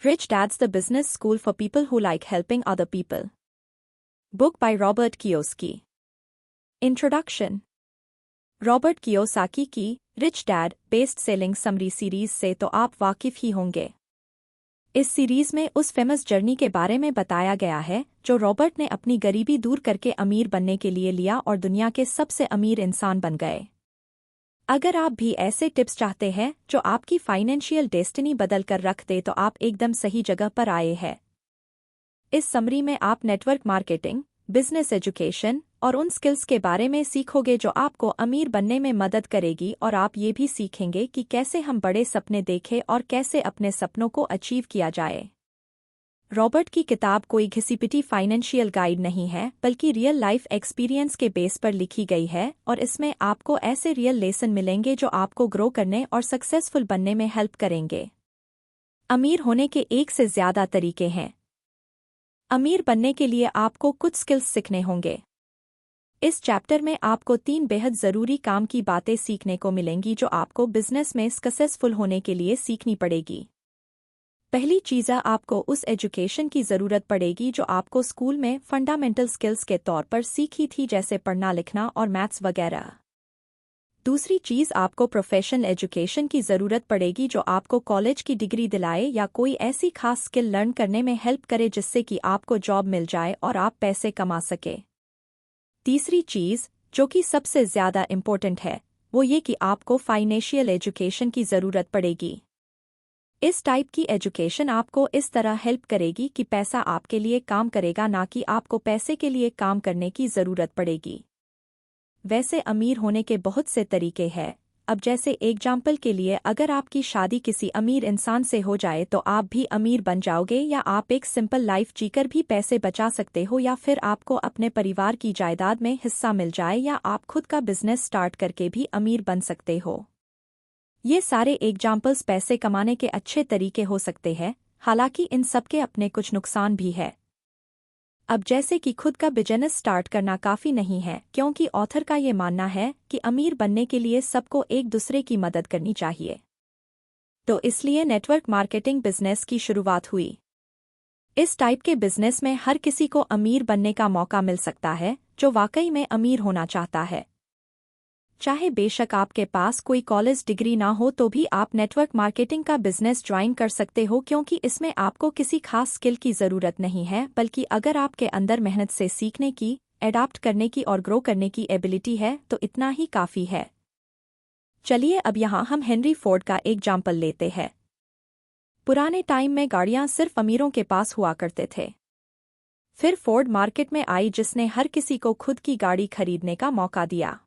Rich Dad's the Business School for People Who Like Helping Other People. Book by Robert Kiyosaki. Introduction. Robert Kiyosaki की rich dad best selling summary series से तो आप वाकिफ ही होंगे। इस series में उस फेमस जर्नी के बारे में बताया गया है जो रॉबर्ट ने अपनी गरीबी दूर करके अमीर बनने के लिए लिया और दुनिया के सबसे अमीर इंसान बन गए। अगर आप भी ऐसे टिप्स चाहते हैं जो आपकी फाइनेंशियल डेस्टिनी बदल कर रख दे तो आप एकदम सही जगह पर आए हैं। इस समरी में आप नेटवर्क मार्केटिंग, बिजनेस एजुकेशन और उन स्किल्स के बारे में सीखोगे जो आपको अमीर बनने में मदद करेगी और आप ये भी सीखेंगे कि कैसे हम बड़े सपने देखें और कैसे अपने सपनों को अचीव किया जाए। रॉबर्ट की किताब कोई घिसी-पिटी फाइनेंशियल गाइड नहीं है बल्कि रियल लाइफ एक्सपीरियंस के बेस पर लिखी गई है और इसमें आपको ऐसे रियल लेसन मिलेंगे जो आपको ग्रो करने और सक्सेसफुल बनने में हेल्प करेंगे। अमीर होने के एक से ज़्यादा तरीके हैं। अमीर बनने के लिए आपको कुछ स्किल्स सीखने होंगे। इस चैप्टर में आपको 3 बेहद ज़रूरी काम की बातें सीखने को मिलेंगी जो आपको बिजनेस में सक्सेसफुल होने के लिए सीखनी पड़ेगी। पहली चीज़ आपको उस एजुकेशन की ज़रूरत पड़ेगी जो आपको स्कूल में फंडामेंटल स्किल्स के तौर पर सीखी थी, जैसे पढ़ना लिखना और मैथ्स वगैरह। दूसरी चीज़ आपको प्रोफेशनल एजुकेशन की ज़रूरत पड़ेगी जो आपको कॉलेज की डिग्री दिलाए या कोई ऐसी खास स्किल लर्न करने में हेल्प करे जिससे कि आपको जॉब मिल जाए और आप पैसे कमा सके। तीसरी चीज़ जो कि सबसे ज़्यादा इम्पोर्टेंट है वो ये कि आपको फाइनेंशियल एजुकेशन की ज़रूरत पड़ेगी। इस टाइप की एजुकेशन आपको इस तरह हेल्प करेगी कि पैसा आपके लिए काम करेगा, ना कि आपको पैसे के लिए काम करने की ज़रूरत पड़ेगी। वैसे अमीर होने के बहुत से तरीके हैं। अब जैसे एग्जाम्पल के लिए अगर आपकी शादी किसी अमीर इंसान से हो जाए तो आप भी अमीर बन जाओगे, या आप एक सिंपल लाइफ जीकर भी पैसे बचा सकते हो, या फिर आपको अपने परिवार की जायदाद में हिस्सा मिल जाए, या आप खुद का बिजनेस स्टार्ट करके भी अमीर बन सकते हो। ये सारे एग्जाम्पल्स पैसे कमाने के अच्छे तरीके हो सकते हैं, हालांकि इन सबके अपने कुछ नुकसान भी है। अब जैसे कि खुद का बिजनेस स्टार्ट करना काफ़ी नहीं है, क्योंकि ऑथर का ये मानना है कि अमीर बनने के लिए सबको एक दूसरे की मदद करनी चाहिए। तो इसलिए नेटवर्क मार्केटिंग बिजनेस की शुरुआत हुई। इस टाइप के बिजनेस में हर किसी को अमीर बनने का मौका मिल सकता है जो वाकई में अमीर होना चाहता है। चाहे बेशक आपके पास कोई कॉलेज डिग्री ना हो तो भी आप नेटवर्क मार्केटिंग का बिजनेस ज्वाइन कर सकते हो, क्योंकि इसमें आपको किसी खास स्किल की ज़रूरत नहीं है, बल्कि अगर आपके अंदर मेहनत से सीखने की, एडाप्ट करने की और ग्रो करने की एबिलिटी है तो इतना ही काफ़ी है। चलिए अब यहाँ हम हेनरी फोर्ड का एग्जाम्पल लेते हैं। पुराने टाइम में गाड़ियाँ सिर्फ अमीरों के पास हुआ करते थे। फिर फोर्ड मार्केट में आई जिसने हर किसी को खुद की गाड़ी खरीदने का मौका दिया।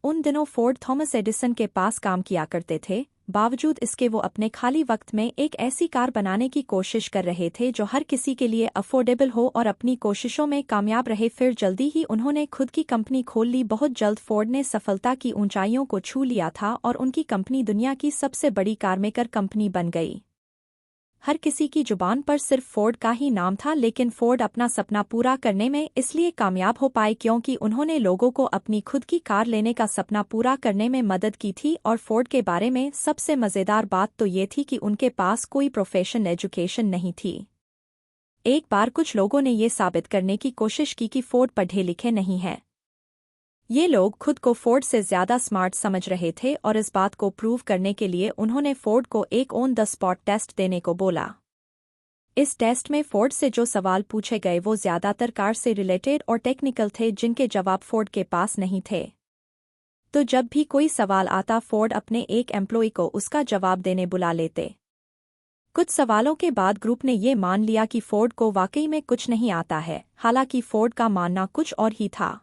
उन दिनों फोर्ड थॉमस एडिसन के पास काम किया करते थे, बावजूद इसके वो अपने खाली वक्त में एक ऐसी कार बनाने की कोशिश कर रहे थे जो हर किसी के लिए अफोर्डेबल हो और अपनी कोशिशों में कामयाब रहे। फिर जल्दी ही उन्होंने खुद की कंपनी खोल ली। बहुत जल्द फोर्ड ने सफलता की ऊंचाइयों को छू लिया था और उनकी कंपनी दुनिया की सबसे बड़ी कार मेकर कंपनी बन गई। हर किसी की जुबान पर सिर्फ फोर्ड का ही नाम था, लेकिन फोर्ड अपना सपना पूरा करने में इसलिए कामयाब हो पाए क्योंकि उन्होंने लोगों को अपनी खुद की कार लेने का सपना पूरा करने में मदद की थी। और फोर्ड के बारे में सबसे मज़ेदार बात तो ये थी कि उनके पास कोई प्रोफेशनल एजुकेशन नहीं थी। एक बार कुछ लोगों ने ये साबित करने की कोशिश की कि फोर्ड पढ़े लिखे नहीं है। ये लोग खुद को फोर्ड से ज़्यादा स्मार्ट समझ रहे थे और इस बात को प्रूव करने के लिए उन्होंने फोर्ड को एक ऑन द स्पॉट टेस्ट देने को बोला। इस टेस्ट में फोर्ड से जो सवाल पूछे गए वो ज़्यादातर कार से रिलेटेड और टेक्निकल थे, जिनके जवाब फोर्ड के पास नहीं थे। तो जब भी कोई सवाल आता फोर्ड अपने एक एम्प्लॉय को उसका जवाब देने बुला लेते। कुछ सवालों के बाद ग्रुप ने ये मान लिया कि फोर्ड को वाकई में कुछ नहीं आता है, हालांकि फोर्ड का मानना कुछ और ही था।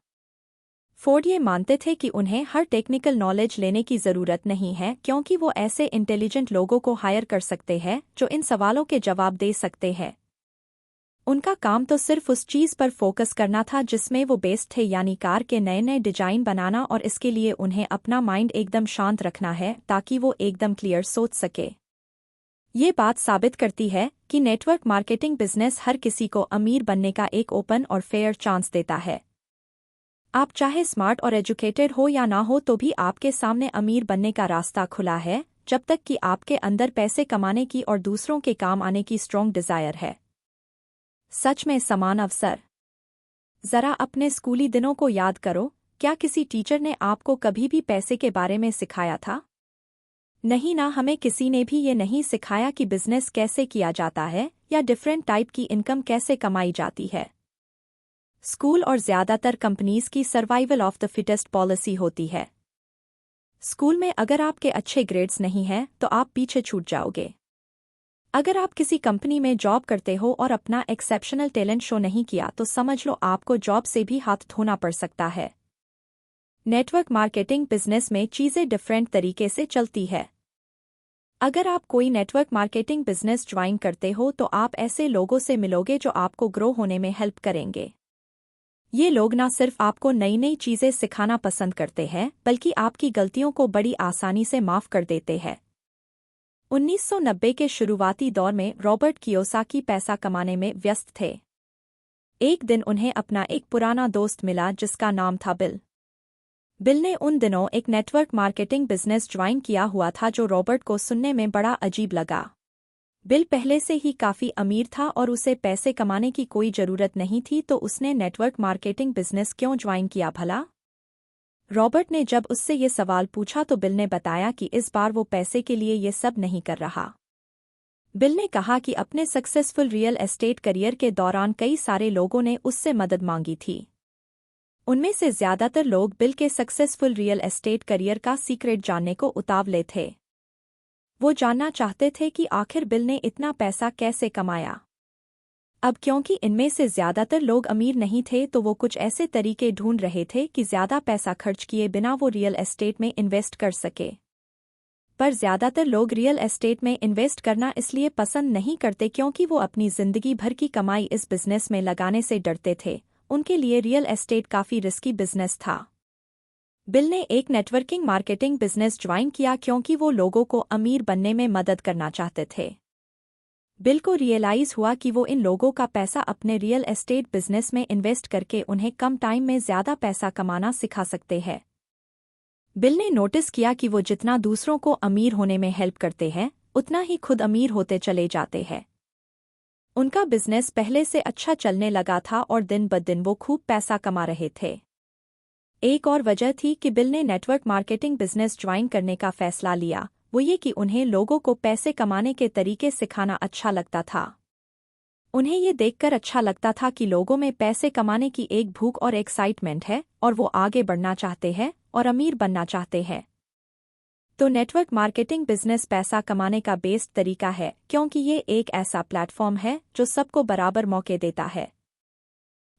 फोर्ड ये मानते थे कि उन्हें हर टेक्निकल नॉलेज लेने की ज़रूरत नहीं है, क्योंकि वो ऐसे इंटेलिजेंट लोगों को हायर कर सकते हैं जो इन सवालों के जवाब दे सकते हैं। उनका काम तो सिर्फ उस चीज़ पर फोकस करना था जिसमें वो बेस्ट थे, यानी कार के नए नए डिजाइन बनाना, और इसके लिए उन्हें अपना माइंड एकदम शांत रखना है ताकि वो एकदम क्लियर सोच सके। ये बात साबित करती है कि नेटवर्क मार्केटिंग बिजनेस हर किसी को अमीर बनने का एक ओपन और फेयर चांस देता है। आप चाहे स्मार्ट और एजुकेटेड हो या ना हो तो भी आपके सामने अमीर बनने का रास्ता खुला है, जब तक कि आपके अंदर पैसे कमाने की और दूसरों के काम आने की स्ट्रॉन्ग डिजायर है। सच में समान अवसर। जरा अपने स्कूली दिनों को याद करो, क्या किसी टीचर ने आपको कभी भी पैसे के बारे में सिखाया था? नहीं ना, हमें किसी ने भी ये नहीं सिखाया कि बिजनेस कैसे किया जाता है या डिफरेंट टाइप की इनकम कैसे कमाई जाती है। स्कूल और ज्यादातर कंपनीज की survival of the fittest policy होती है। स्कूल में अगर आपके अच्छे ग्रेड्स नहीं हैं तो आप पीछे छूट जाओगे। अगर आप किसी कंपनी में जॉब करते हो और अपना एक्सेप्शनल टैलेंट शो नहीं किया तो समझ लो आपको जॉब से भी हाथ धोना पड़ सकता है। नेटवर्क मार्केटिंग बिजनेस में चीजें डिफरेंट तरीके से चलती है। अगर आप कोई नेटवर्क मार्केटिंग बिजनेस ज्वाइन करते हो तो आप ऐसे लोगों से मिलोगे जो आपको ग्रो होने में हेल्प करेंगे। ये लोग ना सिर्फ आपको नई नई चीजें सिखाना पसंद करते हैं बल्कि आपकी गलतियों को बड़ी आसानी से माफ कर देते हैं। 1990 के शुरुआती दौर में रॉबर्ट कियोसाकी पैसा कमाने में व्यस्त थे। एक दिन उन्हें अपना एक पुराना दोस्त मिला जिसका नाम था बिल। बिल ने उन दिनों एक नेटवर्क मार्केटिंग बिजनेस ज्वाइन किया हुआ था जो रॉबर्ट को सुनने में बड़ा अजीब लगा। बिल पहले से ही काफी अमीर था और उसे पैसे कमाने की कोई जरूरत नहीं थी, तो उसने नेटवर्क मार्केटिंग बिजनेस क्यों ज्वाइन किया भला? रॉबर्ट ने जब उससे ये सवाल पूछा तो बिल ने बताया कि इस बार वो पैसे के लिए ये सब नहीं कर रहा। बिल ने कहा कि अपने सक्सेसफुल रियल एस्टेट करियर के दौरान कई सारे लोगों ने उससे मदद मांगी थी। उनमें से ज्यादातर लोग बिल के सक्सेसफुल रियल एस्टेट करियर का सीक्रेट जानने को उतावले थे। वो जानना चाहते थे कि आखिर बिल ने इतना पैसा कैसे कमाया। अब क्योंकि इनमें से ज्यादातर लोग अमीर नहीं थे तो वो कुछ ऐसे तरीके ढूंढ रहे थे कि ज्यादा पैसा खर्च किए बिना वो रियल एस्टेट में इन्वेस्ट कर सके। पर ज्यादातर लोग रियल एस्टेट में इन्वेस्ट करना इसलिए पसंद नहीं करते क्योंकि वो अपनी जिंदगी भर की कमाई इस बिजनेस में लगाने से डरते थे। उनके लिए रियल एस्टेट काफी रिस्की बिजनेस था। बिल ने एक नेटवर्किंग मार्केटिंग बिजनेस ज्वाइन किया क्योंकि वो लोगों को अमीर बनने में मदद करना चाहते थे। बिल को रियलाइज हुआ कि वो इन लोगों का पैसा अपने रियल एस्टेट बिजनेस में इन्वेस्ट करके उन्हें कम टाइम में ज्यादा पैसा कमाना सिखा सकते हैं। बिल ने नोटिस किया कि वो जितना दूसरों को अमीर होने में हेल्प करते हैं उतना ही खुद अमीर होते चले जाते हैं। उनका बिजनेस पहले से अच्छा चलने लगा था और दिन ब दिन वो खूब पैसा कमा रहे थे। एक और वजह थी कि बिल ने नेटवर्क मार्केटिंग बिजनेस ज्वाइन करने का फैसला लिया, वो ये कि उन्हें लोगों को पैसे कमाने के तरीके सिखाना अच्छा लगता था। उन्हें ये देखकर अच्छा लगता था कि लोगों में पैसे कमाने की एक भूख और एक्साइटमेंट है और वो आगे बढ़ना चाहते हैं और अमीर बनना चाहते हैं। तो नेटवर्क मार्केटिंग बिजनेस पैसा कमाने का बेस्ट तरीका है क्योंकि ये एक ऐसा प्लेटफॉर्म है जो सबको बराबर मौके देता है।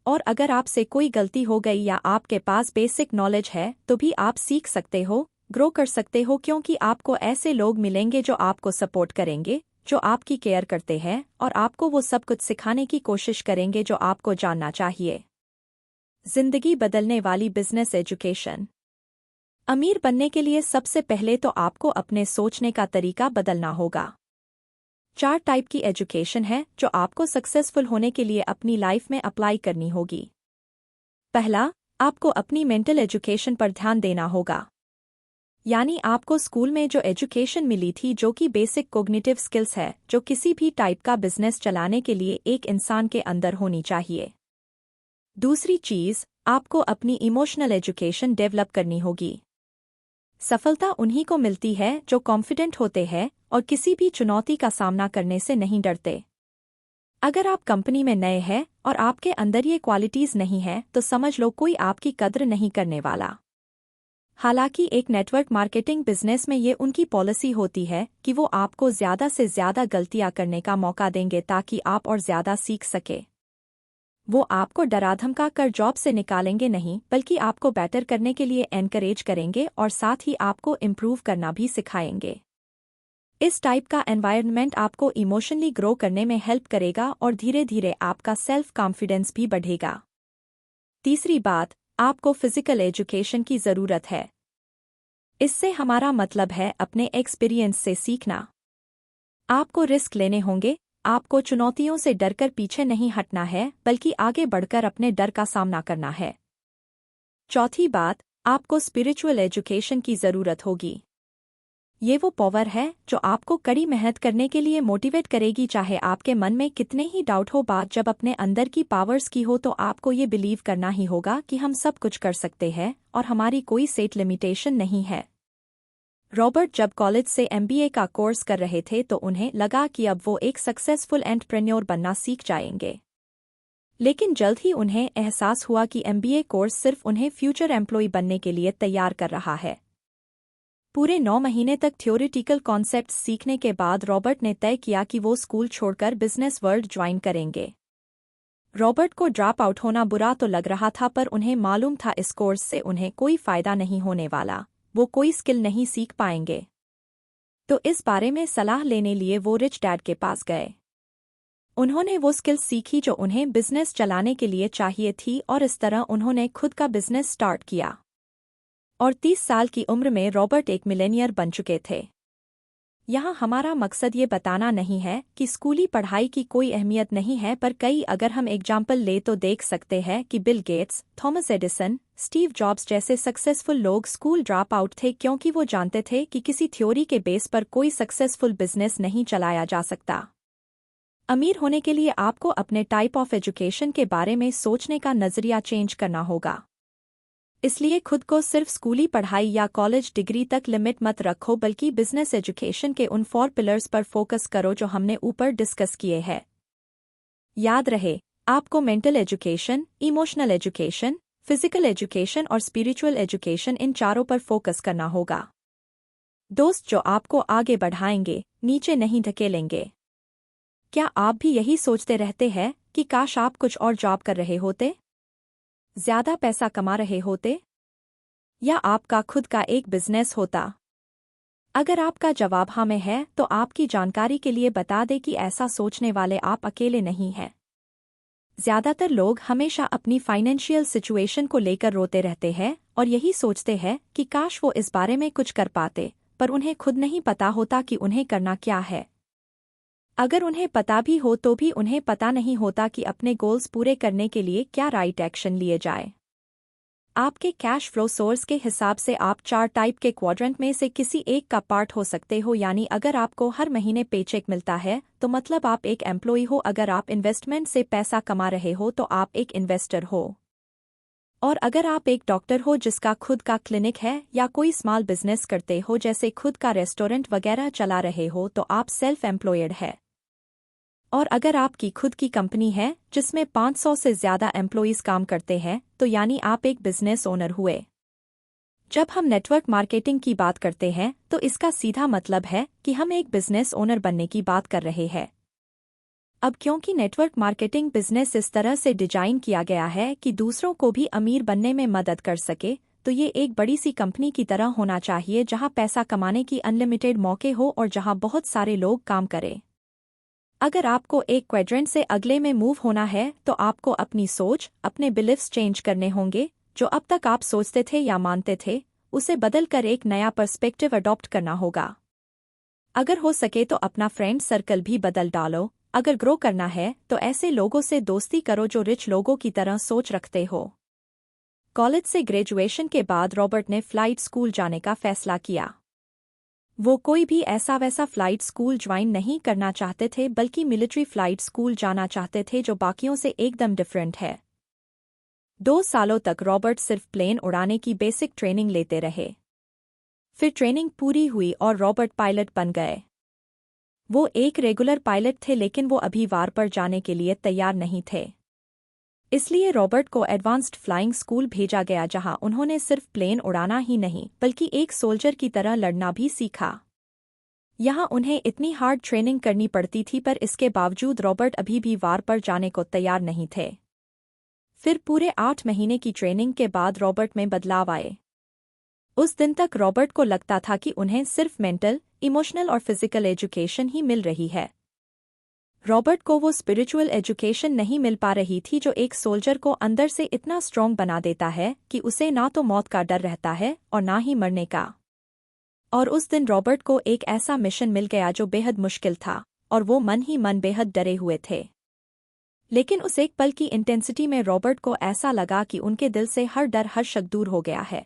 और अगर आपसे कोई गलती हो गई या आपके पास बेसिक नॉलेज है तो भी आप सीख सकते हो, ग्रो कर सकते हो क्योंकि आपको ऐसे लोग मिलेंगे जो आपको सपोर्ट करेंगे, जो आपकी केयर करते हैं और आपको वो सब कुछ सिखाने की कोशिश करेंगे जो आपको जानना चाहिए। जिंदगी बदलने वाली बिजनेस एजुकेशन। अमीर बनने के लिए सबसे पहले तो आपको अपने सोचने का तरीका बदलना होगा। 4 टाइप की एजुकेशन है जो आपको सक्सेसफुल होने के लिए अपनी लाइफ में अप्लाई करनी होगी। पहला, आपको अपनी मेंटल एजुकेशन पर ध्यान देना होगा। यानी आपको स्कूल में जो एजुकेशन मिली थी जो कि बेसिक कॉग्निटिव स्किल्स है जो किसी भी टाइप का बिजनेस चलाने के लिए एक इंसान के अंदर होनी चाहिए। दूसरी चीज, आपको अपनी इमोशनल एजुकेशन डेवलप करनी होगी। सफलता उन्हीं को मिलती है जो कॉन्फिडेंट होते हैं और किसी भी चुनौती का सामना करने से नहीं डरते। अगर आप कंपनी में नए हैं और आपके अंदर ये क्वालिटीज नहीं है तो समझ लो कोई आपकी कद्र नहीं करने वाला। हालांकि एक नेटवर्क मार्केटिंग बिजनेस में ये उनकी पॉलिसी होती है कि वो आपको ज्यादा से ज्यादा गलतियां करने का मौका देंगे ताकि आप और ज्यादा सीख सके। वो आपको डरा-धमका कर जॉब से निकालेंगे नहीं बल्कि आपको बेटर करने के लिए एनकरेज करेंगे और साथ ही आपको इम्प्रूव करना भी सिखाएंगे। इस टाइप का एनवायरनमेंट आपको इमोशनली ग्रो करने में हेल्प करेगा और धीरे धीरे आपका सेल्फ कॉन्फिडेंस भी बढ़ेगा। तीसरी बात, आपको फिजिकल एजुकेशन की जरूरत है। इससे हमारा मतलब है अपने एक्सपीरियंस से सीखना। आपको रिस्क लेने होंगे, आपको चुनौतियों से डरकर पीछे नहीं हटना है बल्कि आगे बढ़कर अपने डर का सामना करना है। चौथी बात, आपको स्पिरिचुअल एजुकेशन की जरूरत होगी। ये वो पावर है जो आपको कड़ी मेहनत करने के लिए मोटिवेट करेगी, चाहे आपके मन में कितने ही डाउट हो। बात जब अपने अंदर की पावर्स की हो तो आपको ये बिलीव करना ही होगा कि हम सब कुछ कर सकते हैं और हमारी कोई सेट लिमिटेशन नहीं है। रॉबर्ट जब कॉलेज से एमबीए का कोर्स कर रहे थे तो उन्हें लगा कि अब वो एक सक्सेसफुल एंटरप्रेन्योर बनना सीख जाएंगे। लेकिन जल्द ही उन्हें एहसास हुआ कि एमबीए कोर्स सिर्फ उन्हें फ्यूचर एम्प्लॉय बनने के लिए तैयार कर रहा है। पूरे 9 महीने तक थ्योरेटिकल कॉन्सेप्ट्स सीखने के बाद रॉबर्ट ने तय किया कि वो स्कूल छोड़कर बिजनेस वर्ल्ड ज्वाइन करेंगे। रॉबर्ट को ड्रॉप आउट होना बुरा तो लग रहा था, पर उन्हें मालूम था इस कोर्स से उन्हें कोई फायदा नहीं होने वाला, वो कोई स्किल नहीं सीख पाएंगे। तो इस बारे में सलाह लेने लिए वो रिच डैड के पास गए। उन्होंने वो स्किल्स सीखी जो उन्हें बिजनेस चलाने के लिए चाहिए थी और इस तरह उन्होंने खुद का बिजनेस स्टार्ट किया। और 30 साल की उम्र में रॉबर्ट एक मिलेनियर बन चुके थे। यहाँ हमारा मकसद ये बताना नहीं है कि स्कूली पढ़ाई की कोई अहमियत नहीं है, पर कई अगर हम एग्जाम्पल ले तो देख सकते हैं कि Bill Gates, Thomas Edison, Steve jobs जैसे सक्सेसफुल लोग स्कूल ड्रॉप आउट थे क्योंकि वो जानते थे कि किसी थ्योरी के बेस पर कोई सक्सेसफुल बिजनेस नहीं चलाया जा सकता। अमीर होने के लिए आपको अपने टाइप ऑफ एजुकेशन के बारे में सोचने का नजरिया चेंज करना होगा। इसलिए खुद को सिर्फ स्कूली पढ़ाई या कॉलेज डिग्री तक लिमिट मत रखो, बल्कि बिजनेस एजुकेशन के उन 4 पिलर्स पर फोकस करो जो हमने ऊपर डिस्कस किए हैं। याद रहे, आपको mental education, emotional education, physical education और स्पिरिचुअल एजुकेशन, इन चारों पर फोकस करना होगा। दोस्त जो आपको आगे बढ़ाएंगे, नीचे नहीं धकेलेंगे। क्या आप भी यही सोचते रहते हैं कि काश आप कुछ और जॉब कर रहे होते, ज्यादा पैसा कमा रहे होते, या आपका खुद का एक बिजनेस होता? अगर आपका जवाब हाँ में है तो आपकी जानकारी के लिए बता दें कि ऐसा सोचने वाले आप अकेले नहीं हैं। ज्यादातर लोग हमेशा अपनी फाइनेंशियल सिचुएशन को लेकर रोते रहते हैं और यही सोचते हैं कि काश वो इस बारे में कुछ कर पाते, पर उन्हें खुद नहीं पता होता कि उन्हें करना क्या है। अगर उन्हें पता भी हो तो भी उन्हें पता नहीं होता कि अपने गोल्स पूरे करने के लिए क्या राइट एक्शन लिए जाए। आपके कैश फ्लो सोर्स के हिसाब से आप 4 टाइप के क्वाड्रेंट में से किसी एक का पार्ट हो सकते हो, यानी अगर आपको हर महीने पेचेक मिलता है तो मतलब आप एक एम्प्लॉय हो। अगर आप इन्वेस्टमेंट से पैसा कमा रहे हो तो आप एक इन्वेस्टर हो। और अगर आप एक डॉक्टर हो जिसका खुद का क्लिनिक है या कोई स्मॉल बिजनेस करते हो जैसे खुद का रेस्टोरेंट वगैरह चला रहे हो तो आप सेल्फ एम्प्लॉयड है। और अगर आपकी खुद की कंपनी है जिसमें 500 से ज्यादा एम्प्लॉइज काम करते हैं तो यानी आप एक बिजनेस ओनर हुए। जब हम नेटवर्क मार्केटिंग की बात करते हैं तो इसका सीधा मतलब है कि हम एक बिजनेस ओनर बनने की बात कर रहे हैं। अब क्योंकि नेटवर्क मार्केटिंग बिजनेस इस तरह से डिजाइन किया गया है कि दूसरों को भी अमीर बनने में मदद कर सके, तो ये एक बड़ी सी कंपनी की तरह होना चाहिए जहां पैसा कमाने की अनलिमिटेड मौके हो और जहां बहुत सारे लोग काम करें। अगर आपको एक क्वाड्रेंट से अगले में मूव होना है तो आपको अपनी सोच, अपने बिलीफ्स चेंज करने होंगे। जो अब तक आप सोचते थे या मानते थे उसे बदलकर एक नया पर्सपेक्टिव अडॉप्ट करना होगा। अगर हो सके तो अपना फ्रेंड सर्कल भी बदल डालो। अगर ग्रो करना है तो ऐसे लोगों से दोस्ती करो जो रिच लोगों की तरह सोच रखते हो। कॉलेज से ग्रेजुएशन के बाद रॉबर्ट ने फ्लाइट स्कूल जाने का फैसला किया। वो कोई भी ऐसा वैसा फ्लाइट स्कूल ज्वाइन नहीं करना चाहते थे, बल्कि मिलिट्री फ्लाइट स्कूल जाना चाहते थे जो बाकियों से एकदम डिफरेंट है। 2 सालों तक रॉबर्ट सिर्फ प्लेन उड़ाने की बेसिक ट्रेनिंग लेते रहे। फिर ट्रेनिंग पूरी हुई और रॉबर्ट पायलट बन गए। वो एक रेगुलर पायलट थे लेकिन वो अभी वार पर जाने के लिए तैयार नहीं थे। इसलिए रॉबर्ट को एडवांस्ड फ्लाइंग स्कूल भेजा गया जहां उन्होंने सिर्फ प्लेन उड़ाना ही नहीं बल्कि एक सोल्जर की तरह लड़ना भी सीखा। यहां उन्हें इतनी हार्ड ट्रेनिंग करनी पड़ती थी, पर इसके बावजूद रॉबर्ट अभी भी वार पर जाने को तैयार नहीं थे। फिर पूरे 8 महीने की ट्रेनिंग के बाद रॉबर्ट में बदलाव आए। उस दिन तक रॉबर्ट को लगता था कि उन्हें सिर्फ मेंटल, इमोशनल और फिजिकल एजुकेशन ही मिल रही है। रॉबर्ट को वो स्पिरिचुअल एजुकेशन नहीं मिल पा रही थी जो एक सोल्जर को अंदर से इतना स्ट्रॉन्ग बना देता है कि उसे ना तो मौत का डर रहता है और ना ही मरने का। और उस दिन रॉबर्ट को एक ऐसा मिशन मिल गया जो बेहद मुश्किल था और वो मन ही मन बेहद डरे हुए थे। लेकिन उस एक पल की इंटेंसिटी में रॉबर्ट को ऐसा लगा कि उनके दिल से हर डर हर शक दूर हो गया है।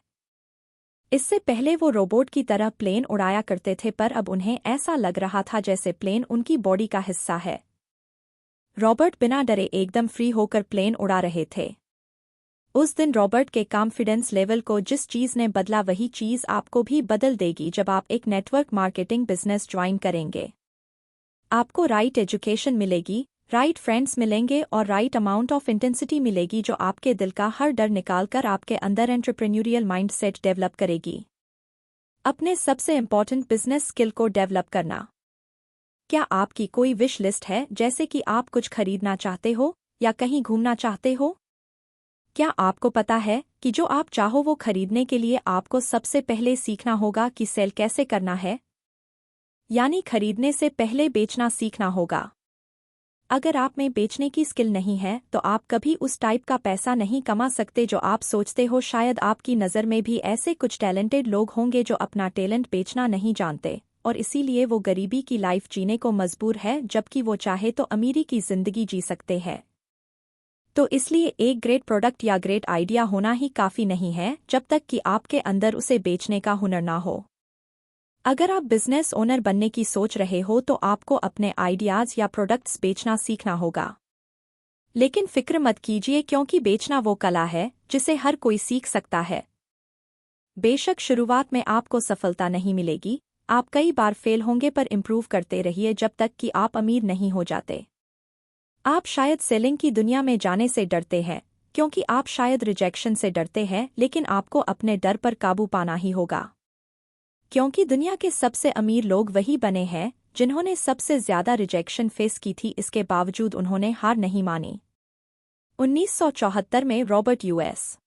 इससे पहले वो रोबोट की तरह प्लेन उड़ाया करते थे, पर अब उन्हें ऐसा लग रहा था जैसे प्लेन उनकी बॉडी का हिस्सा है। रॉबर्ट बिना डरे एकदम फ्री होकर प्लेन उड़ा रहे थे। उस दिन रॉबर्ट के कॉन्फिडेंस लेवल को जिस चीज़ ने बदला, वही चीज़ आपको भी बदल देगी जब आप एक नेटवर्क मार्केटिंग बिजनेस ज्वाइन करेंगे। आपको राइट एजुकेशन मिलेगी, राइट फ्रेंड्स मिलेंगे और राइट अमाउंट ऑफ इंटेंसिटी मिलेगी जो आपके दिल का हर डर निकालकर आपके अंदर एंटरप्रेन्योरियल माइंडसेट डेवलप करेगी। अपने सबसे इम्पॉर्टेंट बिजनेस स्किल को डेवलप करना। क्या आपकी कोई विश लिस्ट है, जैसे कि आप कुछ खरीदना चाहते हो या कहीं घूमना चाहते हो? क्या आपको पता है कि जो आप चाहो वो खरीदने के लिए आपको सबसे पहले सीखना होगा कि सेल कैसे करना है? यानी खरीदने से पहले बेचना सीखना होगा। अगर आप में बेचने की स्किल नहीं है तो आप कभी उस टाइप का पैसा नहीं कमा सकते जो आप सोचते हो। शायद आपकी नज़र में भी ऐसे कुछ टैलेंटेड लोग होंगे जो अपना टैलेंट बेचना नहीं जानते और इसीलिए वो गरीबी की लाइफ जीने को मजबूर है, जबकि वो चाहे तो अमीरी की जिंदगी जी सकते हैं। तो इसलिए एक ग्रेट प्रोडक्ट या ग्रेट आइडिया होना ही काफ़ी नहीं है जब तक कि आपके अंदर उसे बेचने का हुनर ना हो। अगर आप बिजनेस ओनर बनने की सोच रहे हो तो आपको अपने आइडियाज़ या प्रोडक्ट्स बेचना सीखना होगा। लेकिन फिक्र मत कीजिए, क्योंकि बेचना वो कला है जिसे हर कोई सीख सकता है। बेशक शुरुआत में आपको सफलता नहीं मिलेगी, आप कई बार फेल होंगे, पर इम्प्रूव करते रहिए जब तक कि आप अमीर नहीं हो जाते। आप शायद सेलिंग की दुनिया में जाने से डरते हैं क्योंकि आप शायद रिजेक्शन से डरते हैं, लेकिन आपको अपने डर पर काबू पाना ही होगा। क्योंकि दुनिया के सबसे अमीर लोग वही बने हैं जिन्होंने सबसे ज्यादा रिजेक्शन फेस की थी, इसके बावजूद उन्होंने हार नहीं मानी। 1974 में रॉबर्ट यूएस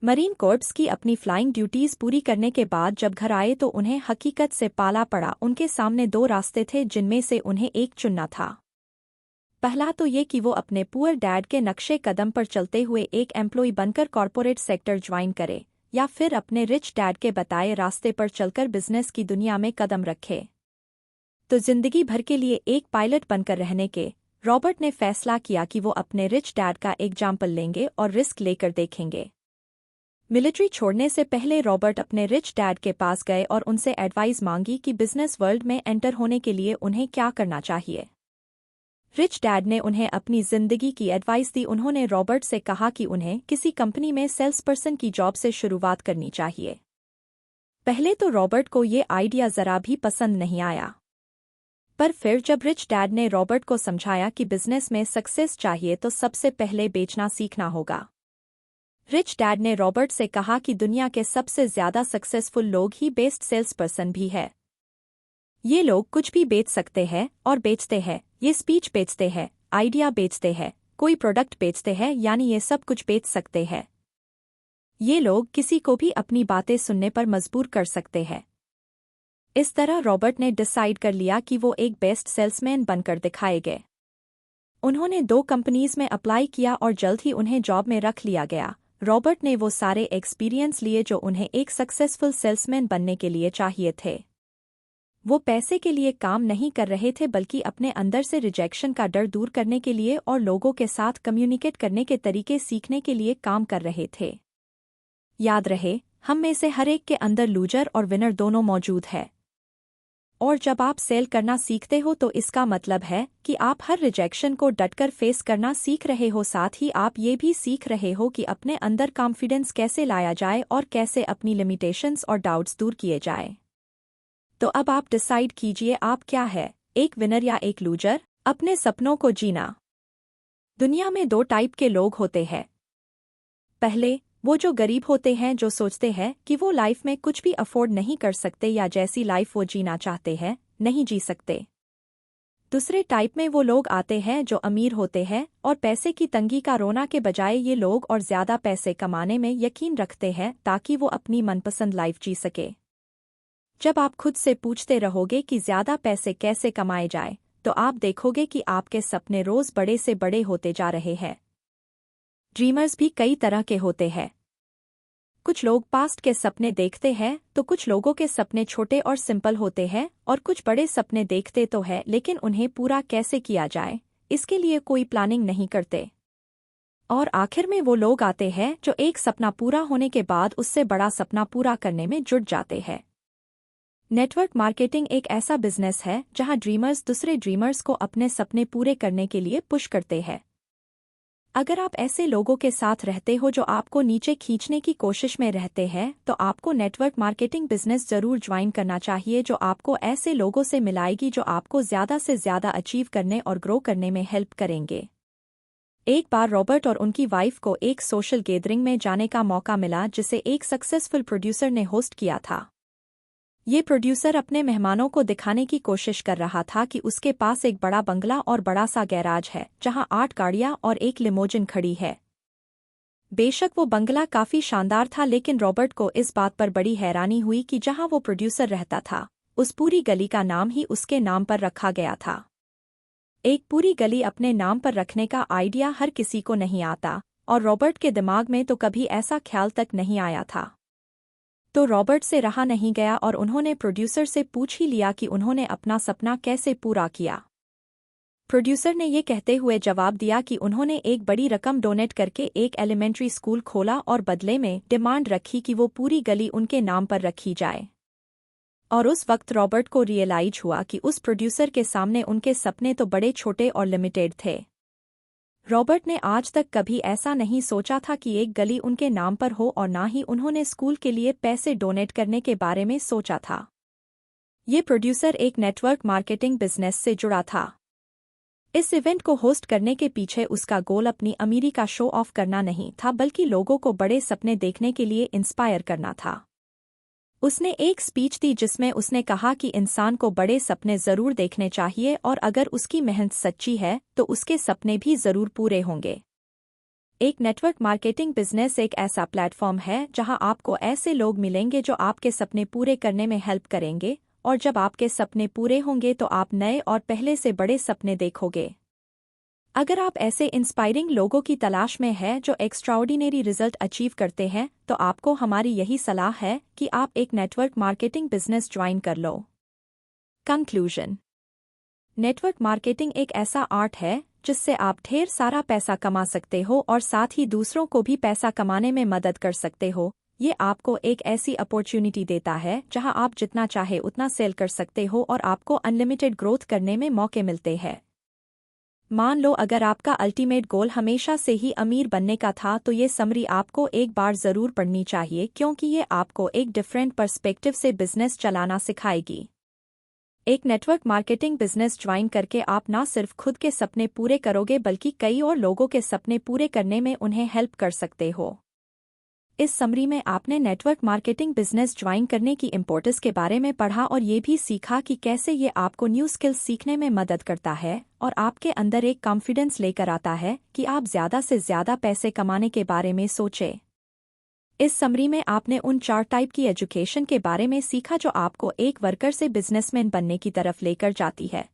मरीन कॉर्प्स की अपनी फ्लाइंग ड्यूटीज पूरी करने के बाद जब घर आए तो उन्हें हकीकत से पाला पड़ा। उनके सामने दो रास्ते थे जिनमें से उन्हें एक चुनना था। पहला तो ये कि वो अपने पुअर डैड के नक्शे कदम पर चलते हुए एक एम्प्लॉय बनकर कॉर्पोरेट सेक्टर ज्वाइन करे, या फिर अपने रिच डैड के बताए रास्ते पर चलकर बिजनेस की दुनिया में कदम रखे। तो जिंदगी भर के लिए एक पायलट बनकर रहने के रॉबर्ट ने फैसला किया कि वो अपने रिच डैड का एग्जाम्पल लेंगे और रिस्क लेकर देखेंगे। मिलिट्री छोड़ने से पहले रॉबर्ट अपने रिच डैड के पास गए और उनसे एडवाइस मांगी कि बिजनेस वर्ल्ड में एंटर होने के लिए उन्हें क्या करना चाहिए। रिच डैड ने उन्हें अपनी जिंदगी की एडवाइस दी। उन्होंने रॉबर्ट से कहा कि उन्हें किसी कंपनी में सेल्स पर्सन की जॉब से शुरुआत करनी चाहिए। पहले तो रॉबर्ट को ये आइडिया जरा भी पसंद नहीं आया, पर फिर जब रिच डैड ने रॉबर्ट को समझाया कि बिजनेस में सक्सेस चाहिए तो सबसे पहले बेचना सीखना होगा। रिच डैड ने रॉबर्ट से कहा कि दुनिया के सबसे ज्यादा सक्सेसफुल लोग ही बेस्ट सेल्स पर्सन भी है। ये लोग कुछ भी बेच सकते हैं और बेचते हैं। ये स्पीच बेचते हैं, आइडिया बेचते हैं, कोई प्रोडक्ट बेचते हैं, यानी ये सब कुछ बेच सकते हैं। ये लोग किसी को भी अपनी बातें सुनने पर मजबूर कर सकते हैं। इस तरह रॉबर्ट ने डिसाइड कर लिया कि वो एक बेस्ट सेल्समैन बनकर दिखाएंगे। उन्होंने 2 कंपनीज में अप्लाई किया और जल्द ही उन्हें जॉब में रख लिया गया। रॉबर्ट ने वो सारे एक्सपीरियंस लिए जो उन्हें एक सक्सेसफुल सेल्समैन बनने के लिए चाहिए थे। वो पैसे के लिए काम नहीं कर रहे थे, बल्कि अपने अंदर से रिजेक्शन का डर दूर करने के लिए और लोगों के साथ कम्युनिकेट करने के तरीके सीखने के लिए काम कर रहे थे। याद रहे, हम में से हर एक के अंदर लूजर और विनर दोनों मौजूद है। और जब आप सेल करना सीखते हो तो इसका मतलब है कि आप हर रिजेक्शन को डटकर फेस करना सीख रहे हो। साथ ही आप ये भी सीख रहे हो कि अपने अंदर कॉन्फिडेंस कैसे लाया जाए और कैसे अपनी लिमिटेशंस और डाउट्स दूर किए जाए। तो अब आप डिसाइड कीजिए, आप क्या है, एक विनर या एक लूजर। अपने सपनों को जीना। दुनिया में 2 टाइप के लोग होते हैं। पहले वो जो गरीब होते हैं, जो सोचते हैं कि वो लाइफ में कुछ भी अफोर्ड नहीं कर सकते या जैसी लाइफ वो जीना चाहते हैं नहीं जी सकते। दूसरे टाइप में वो लोग आते हैं जो अमीर होते हैं और पैसे की तंगी का रोना के बजाय ये लोग और ज्यादा पैसे कमाने में यकीन रखते हैं ताकि वो अपनी मनपसंद लाइफ जी सके। जब आप खुद से पूछते रहोगे कि ज्यादा पैसे कैसे कमाए जाए, तो आप देखोगे कि आपके सपने रोज बड़े से बड़े होते जा रहे हैं। ड्रीमर्स भी कई तरह के होते हैं। कुछ लोग पास्ट के सपने देखते हैं तो कुछ लोगों के सपने छोटे और सिंपल होते हैं, और कुछ बड़े सपने देखते तो है लेकिन उन्हें पूरा कैसे किया जाए इसके लिए कोई प्लानिंग नहीं करते। और आखिर में वो लोग आते हैं जो एक सपना पूरा होने के बाद उससे बड़ा सपना पूरा करने में जुट जाते हैं। नेटवर्क मार्केटिंग एक ऐसा बिजनेस है जहां ड्रीमर्स दूसरे ड्रीमर्स को अपने सपने पूरे करने के लिए पुश करते हैं। अगर आप ऐसे लोगों के साथ रहते हो जो आपको नीचे खींचने की कोशिश में रहते हैं तो आपको नेटवर्क मार्केटिंग बिजनेस जरूर ज्वाइन करना चाहिए, जो आपको ऐसे लोगों से मिलाएगी जो आपको ज़्यादा से ज़्यादा अचीव करने और ग्रो करने में हेल्प करेंगे। एक बार रॉबर्ट और उनकी वाइफ को एक सोशल गैदरिंग में जाने का मौका मिला जिसे एक सक्सेसफुल प्रोड्यूसर ने होस्ट किया था। ये प्रोड्यूसर अपने मेहमानों को दिखाने की कोशिश कर रहा था कि उसके पास एक बड़ा बंगला और बड़ा सा गैराज है जहां 8 गाड़ियां और एक लिमोजिन खड़ी है। बेशक वो बंगला काफी शानदार था, लेकिन रॉबर्ट को इस बात पर बड़ी हैरानी हुई कि जहां वो प्रोड्यूसर रहता था उस पूरी गली का नाम ही उसके नाम पर रखा गया था। एक पूरी गली अपने नाम पर रखने का आइडिया हर किसी को नहीं आता, और रॉबर्ट के दिमाग में तो कभी ऐसा ख्याल तक नहीं आया था। तो रॉबर्ट से रहा नहीं गया और उन्होंने प्रोड्यूसर से पूछ ही लिया कि उन्होंने अपना सपना कैसे पूरा किया। प्रोड्यूसर ने ये कहते हुए जवाब दिया कि उन्होंने एक बड़ी रकम डोनेट करके एक एलिमेंट्री स्कूल खोला और बदले में डिमांड रखी कि वो पूरी गली उनके नाम पर रखी जाए। और उस वक्त रॉबर्ट को रियलाइज हुआ कि उस प्रोड्यूसर के सामने उनके सपने तो बड़े छोटे और लिमिटेड थे। रॉबर्ट ने आज तक कभी ऐसा नहीं सोचा था कि एक गली उनके नाम पर हो, और ना ही उन्होंने स्कूल के लिए पैसे डोनेट करने के बारे में सोचा था। ये प्रोड्यूसर एक नेटवर्क मार्केटिंग बिजनेस से जुड़ा था। इस इवेंट को होस्ट करने के पीछे उसका गोल अपनी अमीरी का शो ऑफ करना नहीं था, बल्कि लोगों को बड़े सपने देखने के लिए इंस्पायर करना था। उसने एक स्पीच दी जिसमें उसने कहा कि इंसान को बड़े सपने जरूर देखने चाहिए, और अगर उसकी मेहनत सच्ची है तो उसके सपने भी जरूर पूरे होंगे। एक नेटवर्क मार्केटिंग बिजनेस एक ऐसा प्लेटफॉर्म है जहां आपको ऐसे लोग मिलेंगे जो आपके सपने पूरे करने में हेल्प करेंगे, और जब आपके सपने पूरे होंगे तो आप नए और पहले से बड़े सपने देखोगे। अगर आप ऐसे इंस्पायरिंग लोगों की तलाश में हैं जो एक्स्ट्राऑर्डिनरी रिजल्ट अचीव करते हैं, तो आपको हमारी यही सलाह है कि आप एक नेटवर्क मार्केटिंग बिजनेस ज्वाइन कर लो। कंक्लूजन: नेटवर्क मार्केटिंग एक ऐसा आर्ट है जिससे आप ढेर सारा पैसा कमा सकते हो और साथ ही दूसरों को भी पैसा कमाने में मदद कर सकते हो। ये आपको एक ऐसी अपॉर्चुनिटी देता है जहां आप जितना चाहे उतना सेल कर सकते हो और आपको अनलिमिटेड ग्रोथ करने में मौके मिलते हैं। मान लो अगर आपका अल्टीमेट गोल हमेशा से ही अमीर बनने का था, तो ये समरी आपको एक बार जरूर पढ़नी चाहिए, क्योंकि ये आपको एक डिफरेंट पर्सपेक्टिव से बिजनेस चलाना सिखाएगी। एक नेटवर्क मार्केटिंग बिजनेस ज्वाइन करके आप ना सिर्फ खुद के सपने पूरे करोगे बल्कि कई और लोगों के सपने पूरे करने में उन्हें हेल्प कर सकते हो। इस समरी में आपने नेटवर्क मार्केटिंग बिजनेस ज्वाइन करने की इम्पोर्टेंस के बारे में पढ़ा और ये भी सीखा कि कैसे ये आपको न्यू स्किल्स सीखने में मदद करता है और आपके अंदर एक कॉन्फिडेंस लेकर आता है कि आप ज़्यादा से ज़्यादा पैसे कमाने के बारे में सोचें। इस समरी में आपने उन 4 टाइप की एजुकेशन के बारे में सीखा जो आपको एक वर्कर से बिजनेसमैन बनने की तरफ लेकर जाती है।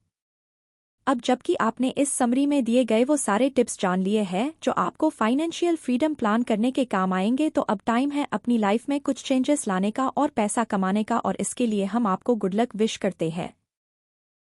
अब जबकि आपने इस समरी में दिए गए वो सारे टिप्स जान लिए हैं जो आपको फाइनेंशियल फ्रीडम प्लान करने के काम आएंगे, तो अब टाइम है अपनी लाइफ में कुछ चेंजेस लाने का और पैसा कमाने का, और इसके लिए हम आपको गुड लक विश करते हैं।